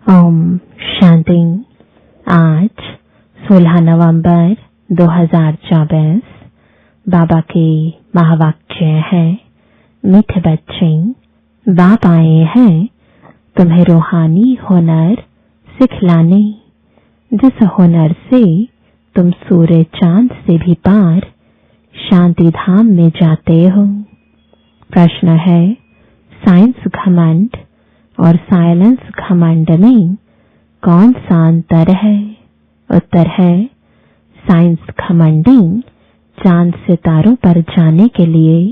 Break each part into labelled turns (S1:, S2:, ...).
S1: ओम शांति। आज 16 नवंबर 2024 बाबा के महावाक्य है। मीठे बच्चे, बाप आए हैं तुम्हें रूहानी हुनर सिखलाने, जिस हुनर से तुम सूर्य चांद से भी पार शांति धाम में जाते हो। प्रश्न है, साइंस घमंड और साइलेंस घमंड में कौन सा अंतर है? उत्तर है, साइंस घमंडी चांद सितारों पर जाने के लिए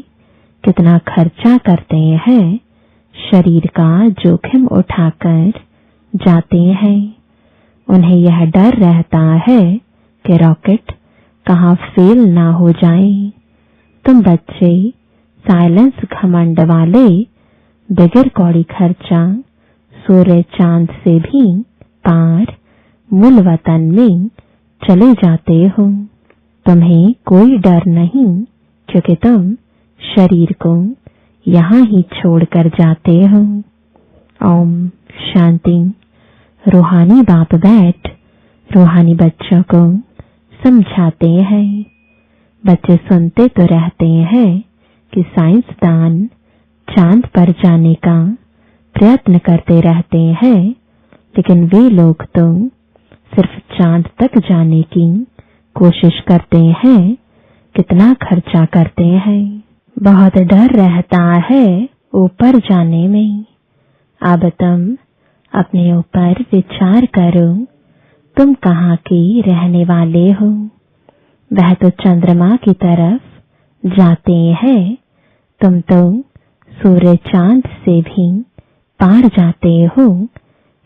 S1: कितना खर्चा करते हैं, शरीर का जोखिम उठाकर जाते हैं। उन्हें यह डर रहता है कि रॉकेट कहाँ फेल ना हो जाए। तुम बच्चे साइलेंस घमंड वाले बगैर कौड़ी खर्चा सूर्य चांद से भी पार मूल वतन में चले जाते हो। तुम्हें कोई डर नहीं, क्योंकि तुम शरीर को यहाँ ही छोड़कर जाते हो। ओम शांति। रूहानी बाप बैठ रूहानी बच्चों को समझाते हैं। बच्चे सुनते तो रहते हैं कि साइंसदान चांद पर जाने का प्रयत्न करते रहते हैं, लेकिन वे लोग तो सिर्फ चांद तक जाने की कोशिश करते हैं, कितना खर्चा करते हैं। बहुत डर रहता है ऊपर जाने में। अब तुम अपने ऊपर विचार करो, तुम कहाँ के रहने वाले हो? वह तो चंद्रमा की तरफ जाते हैं, तुम तो सूर्य चांद से भी पार जाते हो,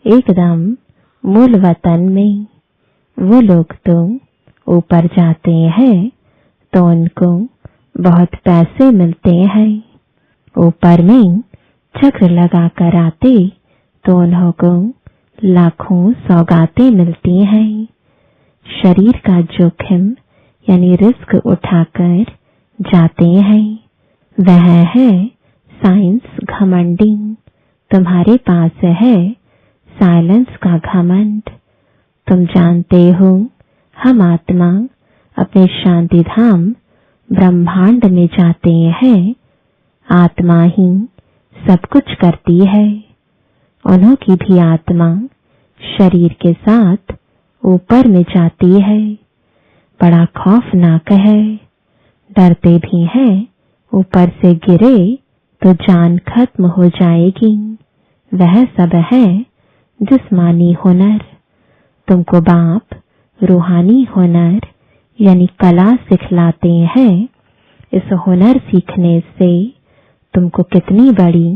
S1: एकदम मूल वतन में। वो लोग तो ऊपर जाते हैं तो उनको बहुत पैसे मिलते हैं। ऊपर में चक्र लगा कर आते तो उन्हों को लाखों सौगातें मिलती हैं। शरीर का जोखिम यानी रिस्क उठाकर जाते हैं। वह है साइंस घमंडी। तुम्हारे पास है साइलेंस का घमंड। तुम जानते हो हम आत्मा अपने शांति धाम ब्रह्मांड में जाते हैं। आत्मा ही सब कुछ करती है। उन्हों की भी आत्मा शरीर के साथ ऊपर में जाती है। बड़ा खौफनाक है, डरते भी हैं ऊपर से गिरे तो जान खत्म हो जाएगी। वह सब है जिस्मानी हुनर। तुमको बाप रूहानी हुनर यानी कला सिखलाते हैं। इस हुनर सीखने से तुमको कितनी बड़ी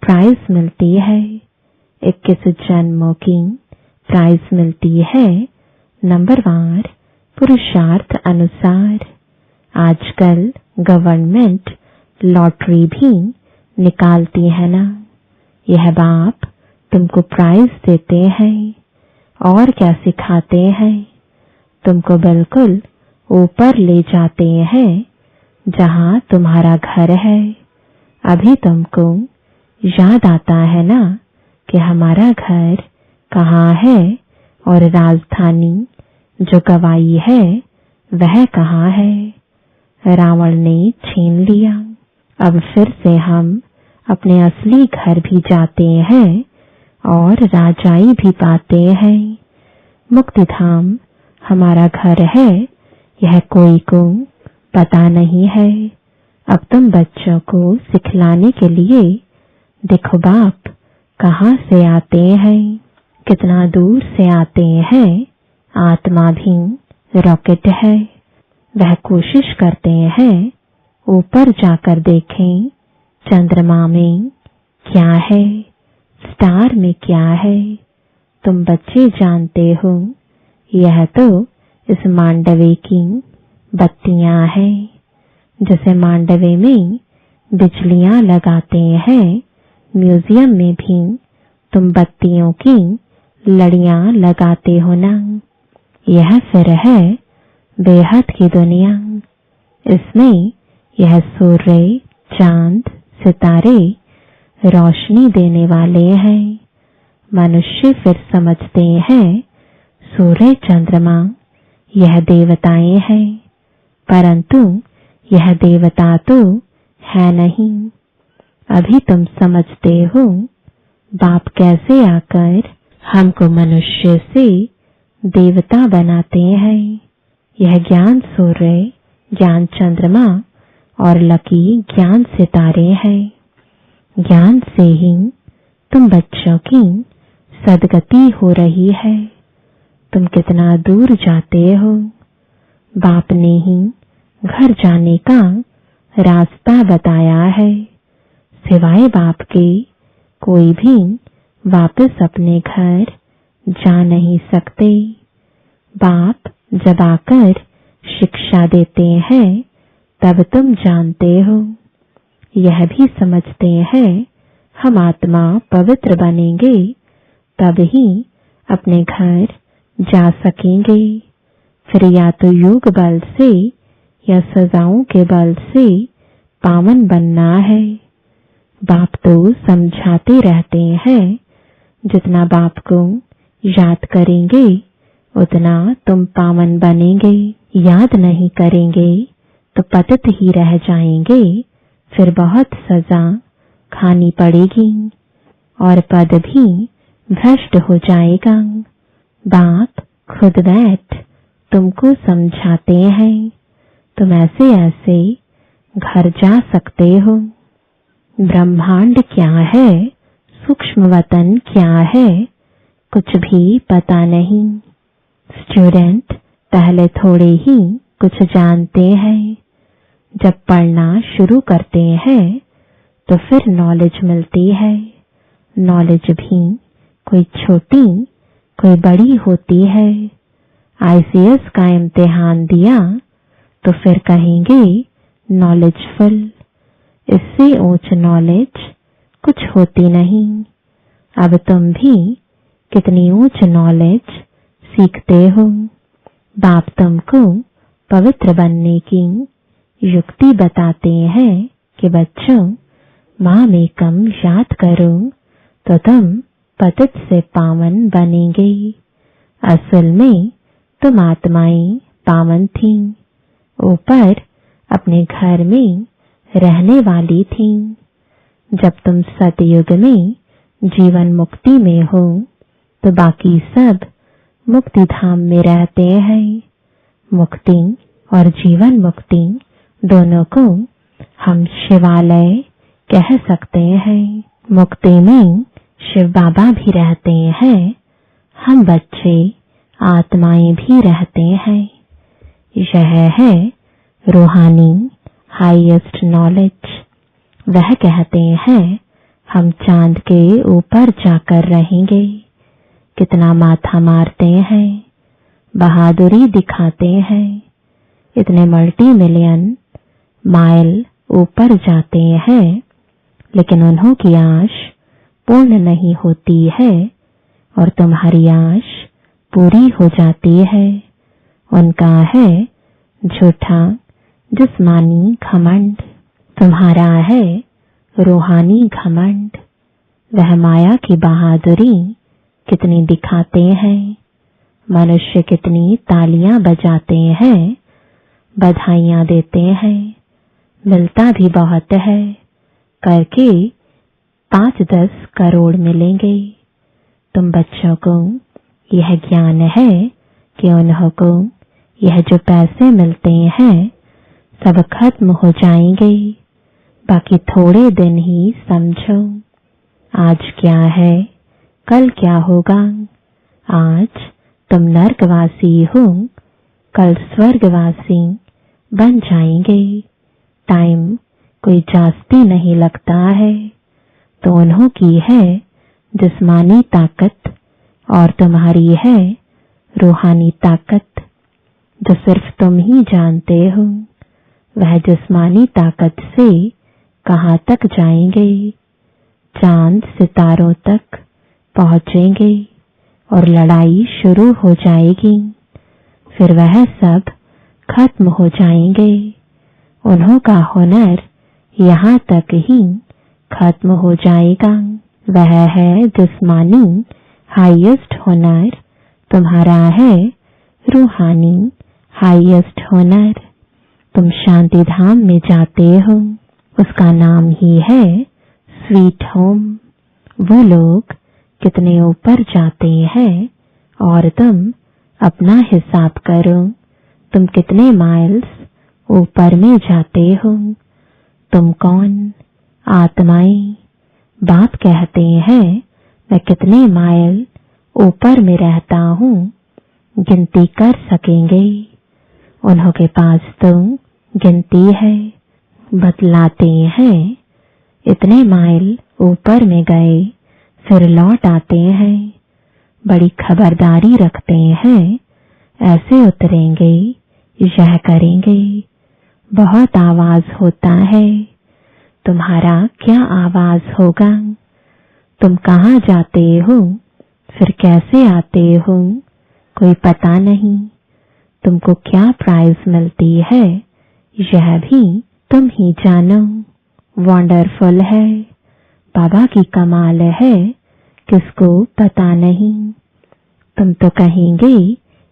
S1: प्राइज मिलती है। 21 जन्मों की प्राइज मिलती है, नंबरवार पुरुषार्थ अनुसार। आजकल गवर्नमेंट लॉटरी भी निकालती है ना। यह बाप तुमको प्राइज देते हैं और क्या सिखाते हैं? तुमको बिल्कुल ऊपर ले जाते हैं जहां तुम्हारा घर है। अभी तुमको याद आता है ना कि हमारा घर कहाँ है और राजधानी जो गवाई है वह कहाँ है? रावण ने छीन लिया। अब फिर से हम अपने असली घर भी जाते हैं और राजाई भी पाते हैं। मुक्ति धाम हमारा घर है, यह कोई को पता नहीं है। अब तुम बच्चों को सिखलाने के लिए देखो बाप कहाँ से आते हैं, कितना दूर से आते हैं। आत्मा भी रॉकेट है। वह कोशिश करते हैं ऊपर जाकर देखें चंद्रमा में क्या है, स्टार में क्या है। तुम बच्चे जानते हो यह तो इस मांडवे की बत्तियां हैं। जैसे मांडवे में बिजलियां लगाते हैं, म्यूजियम में भी तुम बत्तियों की लड़ियां लगाते हो ना। यह फिर है बेहद की दुनिया। इसमें यह सूर्य चांद सितारे रोशनी देने वाले हैं। मनुष्य फिर समझते हैं सूर्य चंद्रमा यह देवताएं हैं, परंतु यह देवता तो है नहीं। अभी तुम समझते हो बाप कैसे आकर हमको मनुष्य से देवता बनाते हैं। यह ज्ञान सूर्य, ज्ञान चंद्रमा और लकी ज्ञान सितारे हैं। ज्ञान से ही तुम बच्चों की सदगति हो रही है। तुम कितना दूर जाते हो। बाप ने ही घर जाने का रास्ता बताया है। सिवाय बाप के कोई भी वापस अपने घर जा नहीं सकते। बाप जब आकर शिक्षा देते हैं तब तुम जानते हो। यह भी समझते हैं हम आत्मा पवित्र बनेंगे तब ही अपने घर जा सकेंगे। फिर या तो योग बल से या सजाओं के बल से पावन बनना है। बाप तो समझाते रहते हैं जितना बाप को याद करेंगे उतना तुम पावन बनेंगे। याद नहीं करेंगे तो पतित ही रह जाएंगे। फिर बहुत सजा खानी पड़ेगी और पद भी भ्रष्ट हो जाएगा। बाप खुद बैठ तुमको समझाते हैं। तुम ऐसे ऐसे घर जा सकते हो। ब्रह्मांड क्या है, सूक्ष्म वतन क्या है, कुछ भी पता नहीं। स्टूडेंट पहले थोड़े ही कुछ जानते हैं। जब पढ़ना शुरू करते हैं तो फिर नॉलेज मिलती है। नॉलेज भी कोई छोटी कोई बड़ी होती है। आईसीएस का इम्तिहान दिया तो फिर कहेंगे नॉलेजफुल। इससे ऊंच नॉलेज कुछ होती नहीं। अब तुम भी कितनी ऊंच नॉलेज सीखते हो। बाप तुमको पवित्र बनने की युक्ति बताते हैं कि बच्चों माम एकम याद करो तो तुम पतित से पावन बनेंगे। असल में तुम आत्माएं पावन थीं। ऊपर अपने घर में रहने वाली थीं। जब तुम सतयुग में जीवन मुक्ति में हो तो बाकी सब मुक्ति धाम में रहते हैं। मुक्ति और जीवन मुक्ति दोनों को हम शिवालय कह सकते हैं। मुक्ति में शिव बाबा भी रहते हैं। हम बच्चे आत्माएं भी रहते हैं। यह है रूहानी हाईएस्ट नॉलेज। वह कहते हैं हम चांद के ऊपर जाकर रहेंगे। कितना माथा मारते हैं, बहादुरी दिखाते हैं। इतने मल्टी मिलियन माइल ऊपर जाते हैं लेकिन उन्हों की आश पूर्ण नहीं होती है और तुम्हारी आश पूरी हो जाती है। उनका है झूठा जिस्मानी घमंड, तुम्हारा है रूहानी घमंड। वह माया की बहादुरी कितनी दिखाते हैं। मनुष्य कितनी तालियां बजाते हैं, बधाइयां देते हैं, मिलता भी बहुत है। करके 5-10 करोड़ मिलेंगे। तुम बच्चों को यह ज्ञान है कि उन्हों को यह जो पैसे मिलते हैं सब खत्म हो जाएंगे। बाकी थोड़े दिन ही समझो। आज क्या है, कल क्या होगा। आज तुम नरकवासी हो, कल स्वर्गवासी बन जाएंगे। टाइम कोई जास्ती नहीं लगता है। तो उन्हों की है जिस्मानी ताकत और तुम्हारी है रूहानी ताकत जो सिर्फ तुम ही जानते हो। वह जिस्मानी ताकत से कहाँ तक जाएंगे, चांद सितारों तक पहुंचेंगे और लड़ाई शुरू हो जाएगी। फिर वह सब खत्म हो जाएंगे। उन्हों का हुनर यहाँ तक ही खत्म हो जाएगा। वह है जिस्मानी हाईएस्ट हुनर तुम्हारा है रूहानी हाईएस्ट हुनर। तुम शांति धाम में जाते हो, उसका नाम ही है स्वीट होम। वो लोग कितने ऊपर जाते हैं और तुम अपना हिसाब करो, तुम कितने माइल्स ऊपर में जाते हो। तुम कौन? आत्माएं। बाप कहते हैं मैं कितने माइल ऊपर में रहता हूँ, गिनती कर सकेंगे? उन्हों के पास तो गिनती है। बतलाते हैं इतने माइल ऊपर में गए, फिर लौट आते हैं। बड़ी खबरदारी रखते हैं, ऐसे उतरेंगे, यह करेंगे। बहुत आवाज होता है, तुम्हारा क्या आवाज होगा? तुम कहाँ जाते हो, फिर कैसे आते हो, कोई पता नहीं। तुमको क्या प्राइज मिलती है, यह भी तुम ही जानो। वंडरफुल है, बाबा की कमाल है, किसको पता नहीं। तुम तो कहेंगे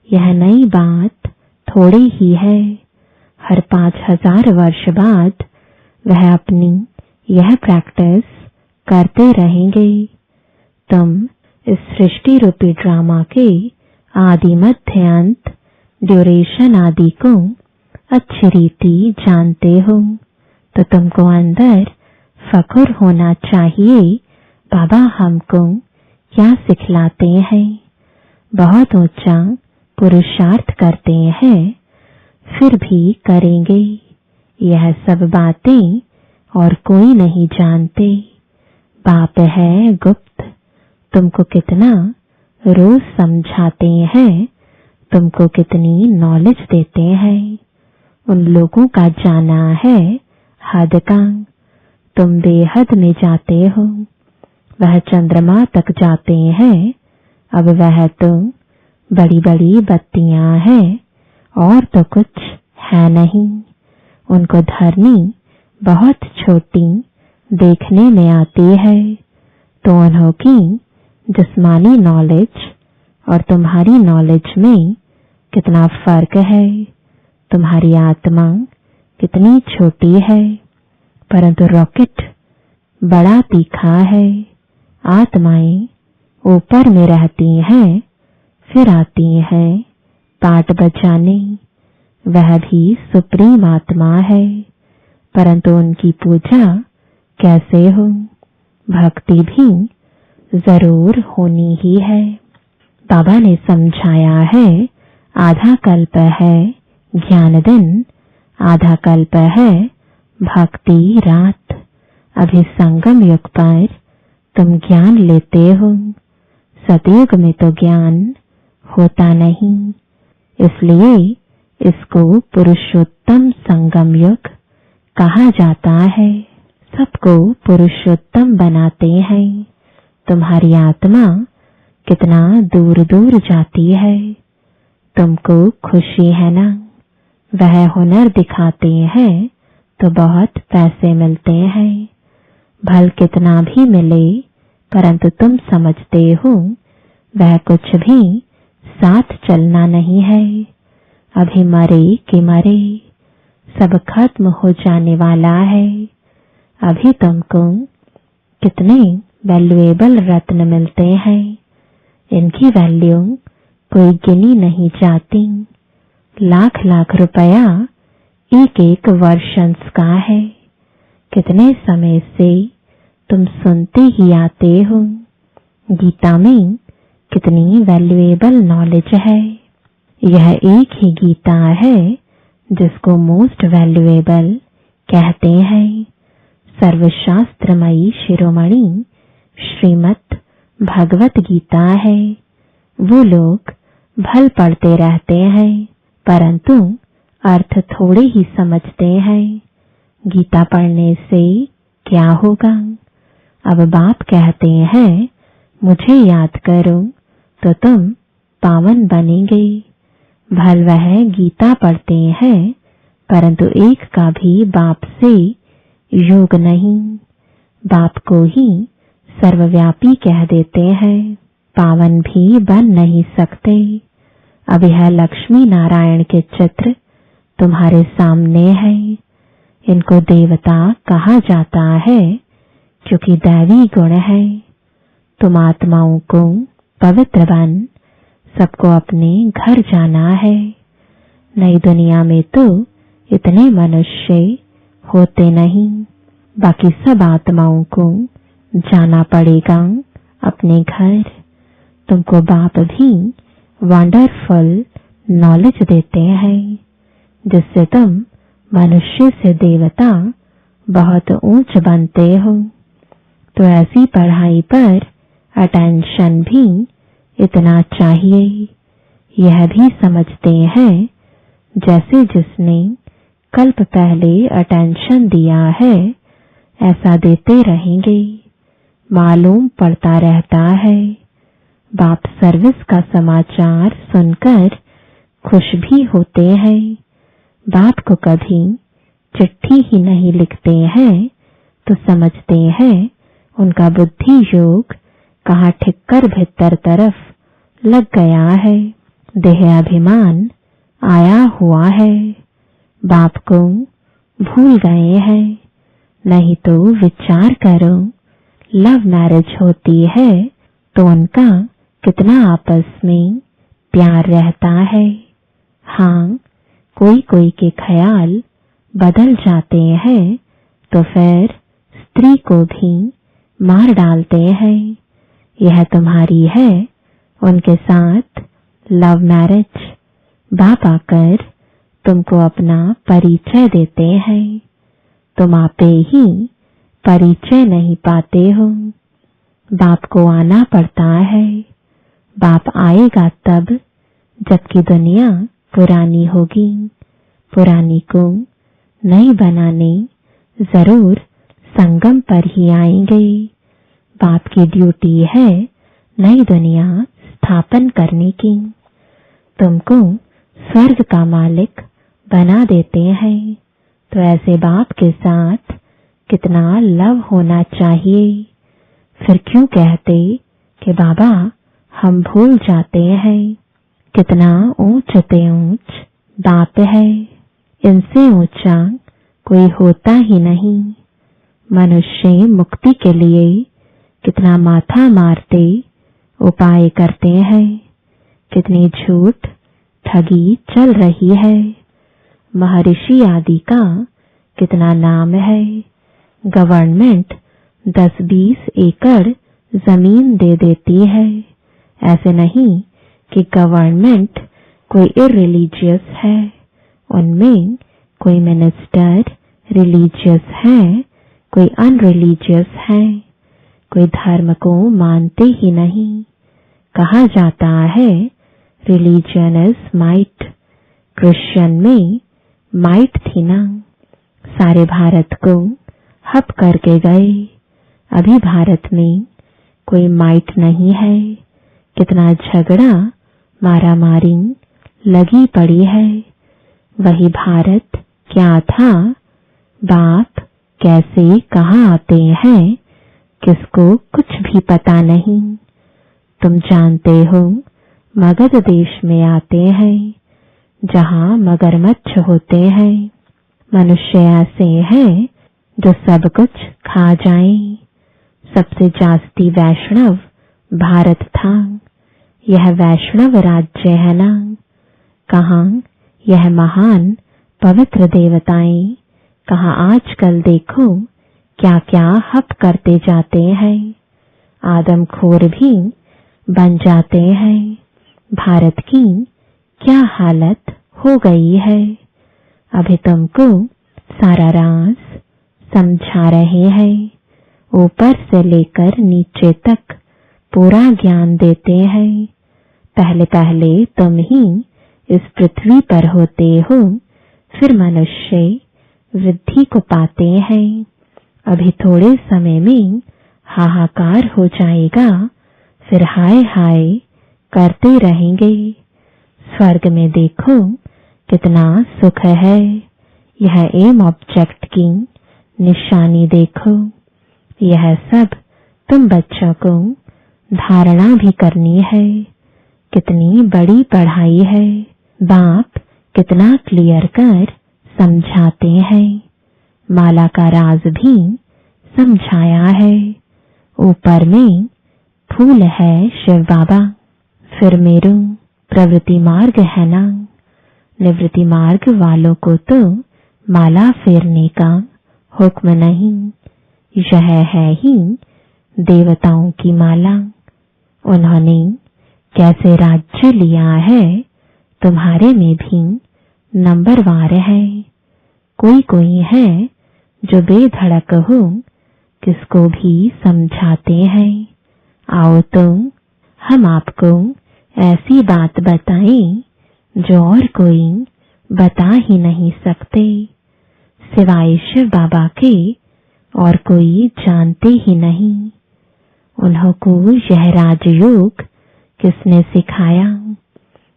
S1: यह नई बात थोड़ी ही है। हर 5000 वर्ष बाद वह अपनी यह प्रैक्टिस करते रहेंगे। तुम इस सृष्टि रूपी ड्रामा के आदि मध्य अंत ड्यूरेशन आदि को अच्छी रीति जानते हो, तो तुमको अंदर फख्र होना चाहिए। बाबा हमको क्या सिखलाते हैं? बहुत ऊंचा पुरुषार्थ करते हैं, फिर भी करेंगे। यह सब बातें और कोई नहीं जानते। बाप है गुप्त। तुमको कितना रोज समझाते हैं, तुमको कितनी नॉलेज देते हैं। उन लोगों का जाना है हद का। तुम बेहद में जाते हो, वह चंद्रमा तक जाते हैं। अब वह तो बड़ी बड़ी बत्तियां हैं और तो कुछ है नहीं। उनको धरनी बहुत छोटी देखने में आती है, तो उन्हों की जिस्मानी नॉलेज और तुम्हारी नॉलेज में कितना फर्क है। तुम्हारी आत्मा कितनी छोटी है, परंतु रॉकेट बड़ा तीखा है। आत्माएं ऊपर में रहती हैं, फिर आती हैं पाट बजाने। वह भी सुप्रीम आत्मा है, परंतु उनकी पूजा कैसे हो? भक्ति भी जरूर होनी ही है। बाबा ने समझाया है आधा कल्प है ज्ञान दिन, आधा कल्प है भक्ति रात। अभी संगम युग पर तुम ज्ञान लेते हो, सतयुग में तो ज्ञान होता नहीं। इसलिए इसको पुरुषोत्तम संगम युग कहा जाता है। सबको पुरुषोत्तम बनाते हैं। तुम्हारी आत्मा कितना दूर दूर जाती है, तुमको खुशी है ना? वह हुनर दिखाते हैं तो बहुत पैसे मिलते हैं। भल कितना भी मिले, परंतु तुम समझते हो वह कुछ भी साथ चलना नहीं है। अभी मरे कि मरे, सब खत्म हो जाने वाला है। अभी तुमको कितने वैल्यूएबल रत्न मिलते हैं, इनकी वैल्यू कोई गिनी नहीं जाती। लाख लाख रुपया एक एक वर्षंस का है। कितने समय से तुम सुनते ही आते हो। गीता में कितनी वैल्यूएबल नॉलेज है। यह एक ही गीता है जिसको मोस्ट वैल्यूएबल कहते हैं। सर्वशास्त्रमयी शिरोमणि श्रीमद् भगवत गीता है। वो लोग भल पढ़ते रहते हैं, परंतु अर्थ थोड़े ही समझते हैं। गीता पढ़ने से क्या होगा? अब बाप कहते हैं मुझे याद करो तो तुम पावन बनेंगे। भल वह गीता पढ़ते हैं, परंतु एक का भी बाप से योग नहीं। बाप को ही सर्वव्यापी कह देते हैं, पावन भी बन नहीं सकते। अब यह लक्ष्मी नारायण के चित्र तुम्हारे सामने है। इनको देवता कहा जाता है क्योंकि दैवी गुण है। तुम आत्माओं को पवित्र बन सबको अपने घर जाना है। नई दुनिया में तो इतने मनुष्य होते नहीं। बाकी सब आत्माओं को जाना पड़ेगा अपने घर। तुमको बाप भी वंडरफुल नॉलेज देते हैं जिससे तुम मनुष्य से देवता बहुत ऊंच बनते हो। तो ऐसी पढ़ाई पर अटेंशन भी इतना चाहिए। यह भी समझते हैं जैसे जिसने कल्प पहले अटेंशन दिया है ऐसा देते रहेंगे। मालूम पड़ता रहता है। बाप सर्विस का समाचार सुनकर खुश भी होते हैं। बाप को कभी चिट्ठी ही नहीं लिखते हैं तो समझते हैं उनका बुद्धि योग कहाँ ठिक्कर भीतर तरफ लग गया है। देह अभिमान आया हुआ है। बाप को भूल गए हैं। नहीं तो विचार करो, लव मैरिज होती है तो उनका कितना आपस में प्यार रहता है। हाँ, कोई कोई के ख्याल बदल जाते हैं तो फिर स्त्री को भी मार डालते हैं। यह तुम्हारी है उनके साथ लव मैरिज। बाप आकर तुमको अपना परिचय देते हैं। तुम आपे ही परिचय नहीं पाते हो। बाप को आना पड़ता है। बाप आएगा तब जबकि दुनिया पुरानी होगी। पुरानी को नई बनाने जरूर संगम पर ही आएंगे। बाप की ड्यूटी है नई दुनिया स्थापन करने की। तुमको स्वर्ग का मालिक बना देते हैं। तो ऐसे बाप के साथ कितना लव होना चाहिए। फिर क्यों कहते कि बाबा हम भूल जाते हैं। कितना ऊंच ते ऊंच बाप है। इनसे ऊंचा कोई होता ही नहीं। मनुष्य मुक्ति के लिए कितना माथा मारते उपाय करते हैं। कितनी झूठ ठगी चल रही है। महर्षि आदि का कितना नाम है। गवर्नमेंट 10-20 एकड़ जमीन दे देती है। ऐसे नहीं कि गवर्नमेंट कोई इररिलीजियस है। उनमें कोई मिनिस्टर रिलीजियस है, कोई अनरिलीजियस है। कोई धर्म को मानते ही नहीं। कहा जाता है रिलीजन इज माइट। क्रिश्चियन में माइट थी ना। सारे भारत को हप करके गए। अभी भारत में कोई माइट नहीं है। कितना झगड़ा मारामारी लगी पड़ी है। वही भारत क्या था। बाप कैसे कहाँ आते हैं किसको कुछ भी पता नहीं। तुम जानते हो मगध देश में आते हैं जहाँ मगरमच्छ होते हैं। मनुष्य ऐसे हैं जो सब कुछ खा जाएं। सबसे जास्ती वैष्णव भारत था। यह वैष्णव राज्य है ना। कहाँ यह महान पवित्र देवताएं, कहाँ आजकल देखो क्या क्या हप करते जाते हैं। आदमखोर भी बन जाते हैं। भारत की क्या हालत हो गई है। अभी तुमको सारा राज समझा रहे हैं। ऊपर से लेकर नीचे तक पूरा ज्ञान देते हैं। पहले पहले तुम ही इस पृथ्वी पर होते हो, फिर मनुष्य वृद्धि को पाते हैं। अभी थोड़े समय में हाहाकार हो जाएगा, फिर हाय हाय करते रहेंगे। स्वर्ग में देखो कितना सुख है। यह एम ऑब्जेक्ट की निशानी देखो। यह सब तुम बच्चों को धारणा भी करनी है। कितनी बड़ी पढ़ाई है। बाप कितना क्लियर कर समझाते हैं। माला का राज भी समझाया है। ऊपर में फूल है शिव बाबा। फिर मेरू प्रवृत्ति मार्ग है ना। निवृत्ति मार्ग वालों को तो माला फेरने का हुक्म नहीं। यह है ही देवताओं की माला। उन्होंने कैसे राज्य लिया है तुम्हारे में भी नंबरवार है। कोई कोई है जो बेधड़क हो किसको भी समझाते हैं। आओ तो हम आपको ऐसी बात बताएं जो और कोई बता ही नहीं सकते। सिवाय शिव बाबा के और कोई जानते ही नहीं। उन्हों को यह राजयोग किसने सिखाया।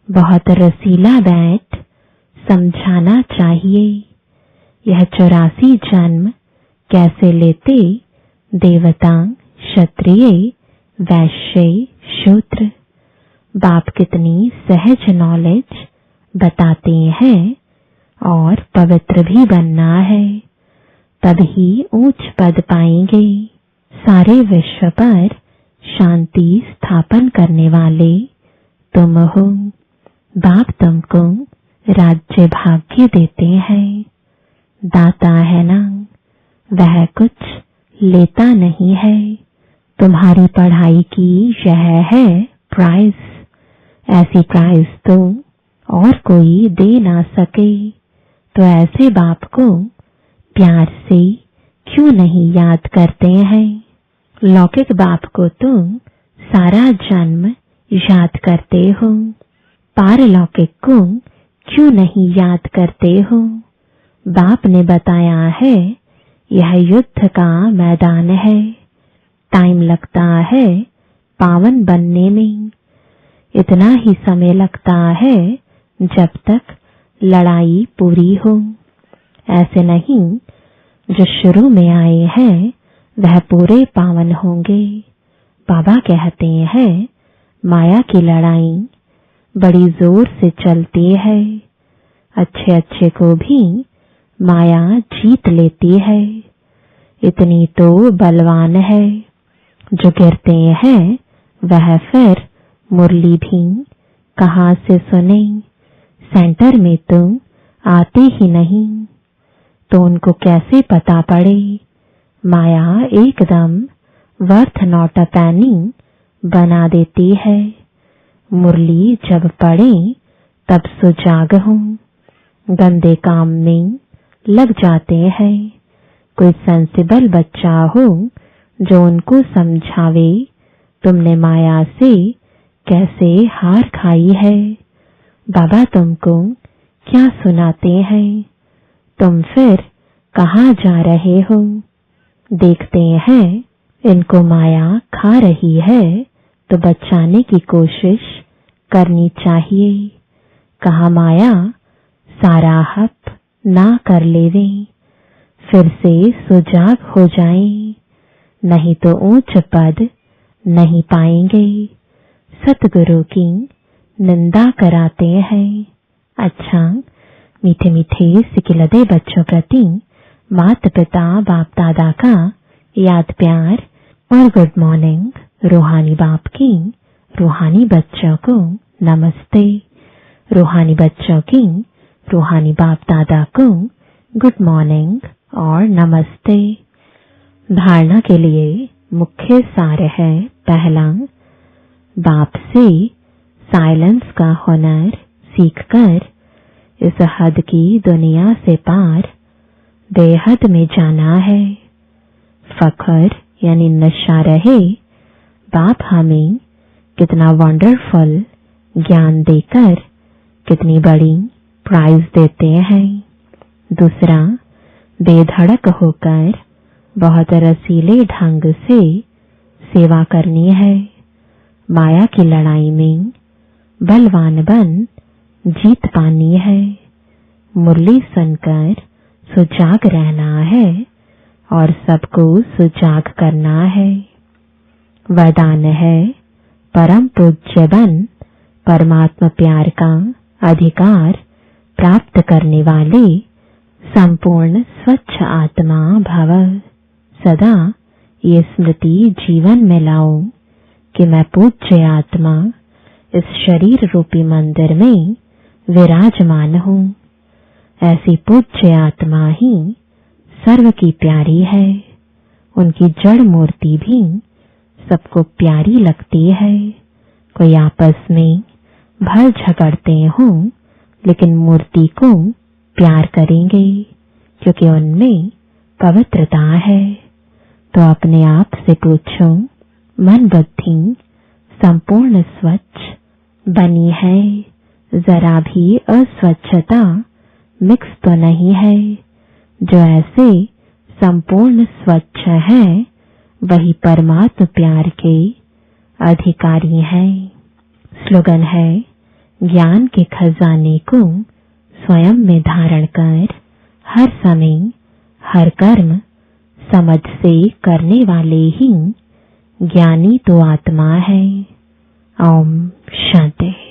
S1: बहुत रसीला बैठ समझाना चाहिए। यह 84 जन्म कैसे लेते देवता, क्षत्रिय, वैश्य, शूद्र। बाप कितनी सहज नॉलेज बताते हैं। और पवित्र भी बनना है, तभी ऊंच पद पाएंगे। सारे विश्व पर शांति स्थापन करने वाले तुम हो। बाप तुमको राज्य भाग्य देते हैं। दाता है ना, वह कुछ लेता नहीं है। तुम्हारी पढ़ाई की यह है प्राइज। ऐसी प्राइज तो और कोई दे ना सके। तो ऐसे बाप को प्यार से क्यों नहीं याद करते हैं। लौकिक बाप को तुम सारा जन्म याद करते हो। पारलौकिक को क्यों नहीं याद करते हो। बाप ने बताया है यह युद्ध का मैदान है। टाइम लगता है पावन बनने में। इतना ही समय लगता है जब तक लड़ाई पूरी हो। ऐसे नहीं जो शुरू में आए हैं वह पूरे पावन होंगे। बाबा कहते हैं माया की लड़ाई बड़ी जोर से चलती है। अच्छे अच्छे को भी माया जीत लेती है। इतनी तो बलवान है। जो गिरते हैं वह फिर मुरली भी कहाँ से सुने। सेंटर में तो आते ही नहीं, तो उनको कैसे पता पड़े। माया एकदम वर्थ नॉट अ पैनी बना देती है। मुरली जब पढ़े तब सुजाग हो। गंदे काम में लग जाते हैं। कोई सेंसिबल बच्चा हो जो उनको समझावे तुमने माया से कैसे हार खाई है। बाबा तुमको क्या सुनाते हैं। तुम फिर कहाँ जा रहे हो। देखते हैं इनको माया खा रही है तो बचाने की कोशिश करनी चाहिए। कहाँ माया सारा हक ना कर लेवे। फिर से सुजाग हो जाएं। नहीं तो ऊंच पद नहीं पाएंगे। सतगुरु की निंदा कराते हैं। अच्छा, मीठे मीठे सिकिलदे बच्चों प्रति माता पिता बाप दादा का याद प्यार और गुड मॉर्निंग। रूहानी बाप की रूहानी बच्चों को नमस्ते। रूहानी बच्चों की रूहानी बाप दादा को गुड मॉर्निंग और नमस्ते। धारणा के लिए मुख्य सार है। पहला, बाप से साइलेंस का हुनर सीखकर इस हद की दुनिया से पार बेहद में जाना है। फखर यानी नशा रहे। बाप हमें कितना वंडरफुल ज्ञान देकर कितनी बड़ी प्राइज देते हैं। दूसरा, बेधड़क होकर बहुत रसीले ढंग से सेवा करनी है। माया की लड़ाई में बलवान बन जीत पानी है। मुरली सुनकर सुजाग रहना है और सबको सुजाग करना है। वरदान है परम पूज्य बन परमात्मा प्यार का अधिकार प्राप्त करने वाले संपूर्ण स्वच्छ आत्मा भव। सदा ये स्मृति जीवन में लाओ कि मैं पूज्य आत्मा इस शरीर रूपी मंदिर में विराजमान हूँ। ऐसी पूज्य आत्मा ही सर्व की प्यारी है। उनकी जड़ मूर्ति भी सबको प्यारी लगती है। कोई आपस में भर झगड़ते हों लेकिन मूर्ति को प्यार करेंगे क्योंकि उनमें पवित्रता है। तो अपने आप से पूछो, मन बुद्धि संपूर्ण स्वच्छ बनी है? जरा भी अस्वच्छता मिक्स तो नहीं है? जो ऐसे संपूर्ण स्वच्छ है वही परमात्मा प्यार के अधिकारी हैं। स्लोगन है, ज्ञान के खजाने को स्वयं में धारण कर हर समय हर कर्म समझ से करने वाले ही ज्ञानी तो आत्मा है। ओम शांति।